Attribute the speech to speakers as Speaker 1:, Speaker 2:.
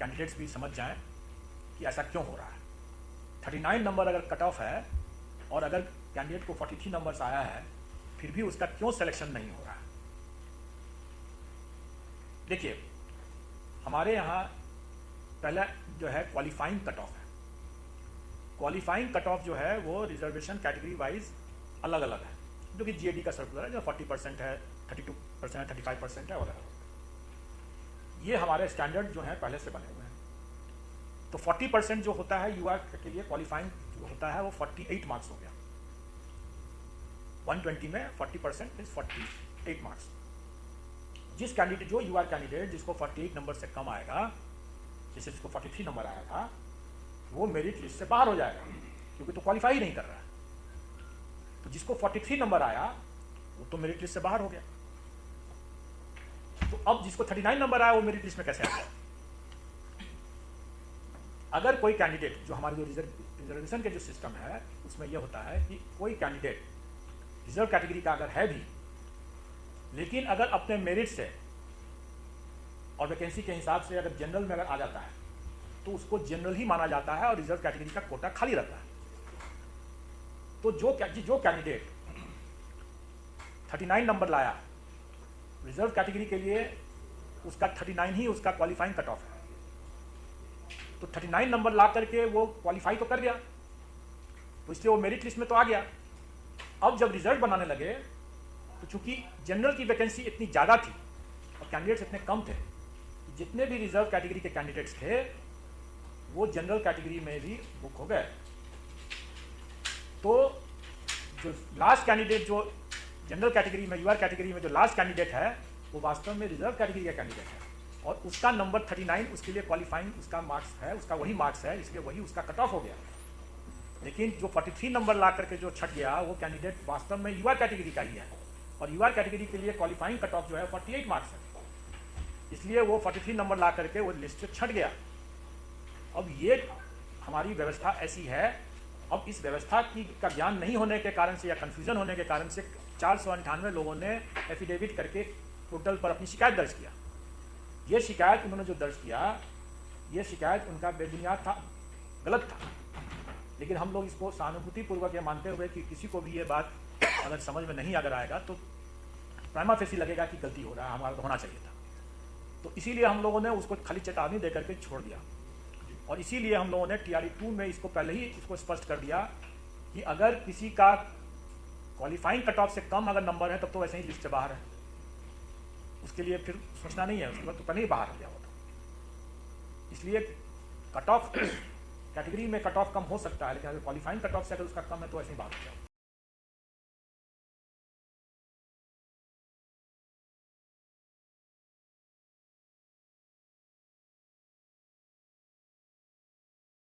Speaker 1: Candidates भी समझ जाएं कि ऐसा क्यों हो रहा है। 39 नंबर अगर कट ऑफ है और अगर कैंडिडेट को 43 नंबर्स आया है, फिर भी उसका क्यों सिलेक्शन नहीं हो रहा है। देखिए, हमारे यहाँ पहला जो है क्वालिफाइंग कट ऑफ है। क्वालिफाइंग कट ऑफ जो है वो रिजर्वेशन कैटेगरी वाइज अलग अलग है, जो कि जीएडी का सर्कुलर है, जो 40% है, 32% है, 35% है वगैरह। ये हमारे स्टैंडर्ड जो है पहले से बने हुए हैं। तो 40% जो होता है यूआर के लिए क्वालिफाइंग जो होता है वो 48 मार्क्स हो गया। 120 में 40% इज 48 मार्क्स। जिस कैंडिडेट जो यूआर कैंडिडेट जिसको 48 नंबर से कम आएगा, जैसे जिसको 43 नंबर आया था, वो मेरिट लिस्ट से बाहर हो जाएगा, क्योंकि तो क्वालिफाई ही नहीं कर रहा है। तो जिसको 43 नंबर आया वो तो मेरिट लिस्ट से बाहर हो गया। तो अब जिसको 39 नंबर आया वो मेरिट लिस्ट में कैसे आ गया। अगर कोई कैंडिडेट जो हमारे जो रिजर्वेशन के जो सिस्टम है उसमें यह होता है कि कोई कैंडिडेट रिजर्व कैटेगरी का अगर है भी, लेकिन अगर अपने मेरिट से और वैकेंसी के हिसाब से अगर जनरल में अगर आ जाता है तो उसको जनरल ही माना जाता है और रिजर्व कैटेगरी का कोटा खाली रहता है। तो जो कैंडिडेट 39 नंबर लाया, रिजर्व कैटेगरी के लिए उसका 39 ही उसका क्वालिफाइंग कट ऑफ है। तो 39 नंबर ला करके वो क्वालिफाई तो कर गया, तो इसलिए वो मेरिट लिस्ट में तो आ गया। अब जब रिजल्ट बनाने लगे तो चूंकि जनरल की वैकेंसी इतनी ज़्यादा थी और कैंडिडेट्स इतने कम थे, जितने भी रिजर्व कैटेगरी के कैंडिडेट्स थे वो जनरल कैटेगरी में भी बुक हो गए। तो जो लास्ट कैंडिडेट जो जनरल कैटेगरी में यूआर कैटेगरी में जो लास्ट कैंडिडेट है वो वास्तव में रिजर्व कैटेगरी का कैंडिडेट है और उसका नंबर 39 उसके लिए क्वालिफाइंग उसका मार्क्स है, उसका वही मार्क्स है, इसलिए वही उसका कट ऑफ हो गया। लेकिन जो 43 नंबर ला करके जो छट गया वो कैंडिडेट वास्तव में यूआर कैटेगरी का ही है और यूआर कैटेगरी के लिए क्वालिफाइंग कट ऑफ जो है 48 मार्क्स है, इसलिए वो 43 नंबर ला करके वो लिस्ट से छट गया। अब ये हमारी व्यवस्था ऐसी है। अब इस व्यवस्था का ज्ञान नहीं होने के कारण से या कन्फ्यूजन होने के कारण से 498 लोगों ने एफिडेविट करके पोर्टल पर अपनी शिकायत दर्ज किया। ये शिकायत उन्होंने जो दर्ज किया, ये शिकायत उनका बेबुनियाद था, गलत था। लेकिन हम लोग इसको सहानुभूतिपूर्वक ये मानते हुए कि किसी को भी ये बात अगर समझ में नहीं अगर आएगा तो प्राइमा फेसी लगेगा कि गलती हो रहा है, हमारा तो होना चाहिए था। तो इसीलिए हम लोगों ने उसको खाली चेतावनी दे करके छोड़ दिया और इसीलिए हम लोगों ने टीआरई 2 में इसको पहले ही इसको स्पष्ट कर दिया कि अगर किसी का क्वालिफाइंग कट ऑफ से कम अगर नंबर है तब तो वैसे ही लिस्ट से बाहर है, उसके लिए फिर सोचना नहीं है, उसके बाद तो पहले ही बाहर हो गया होता। इसलिए कट ऑफ कैटेगरी में कट ऑफ कम हो सकता है, लेकिन अगर क्वालिफाइंग कट ऑफ से अगर उसका कम है तो ऐसे ही बाहर हो गया।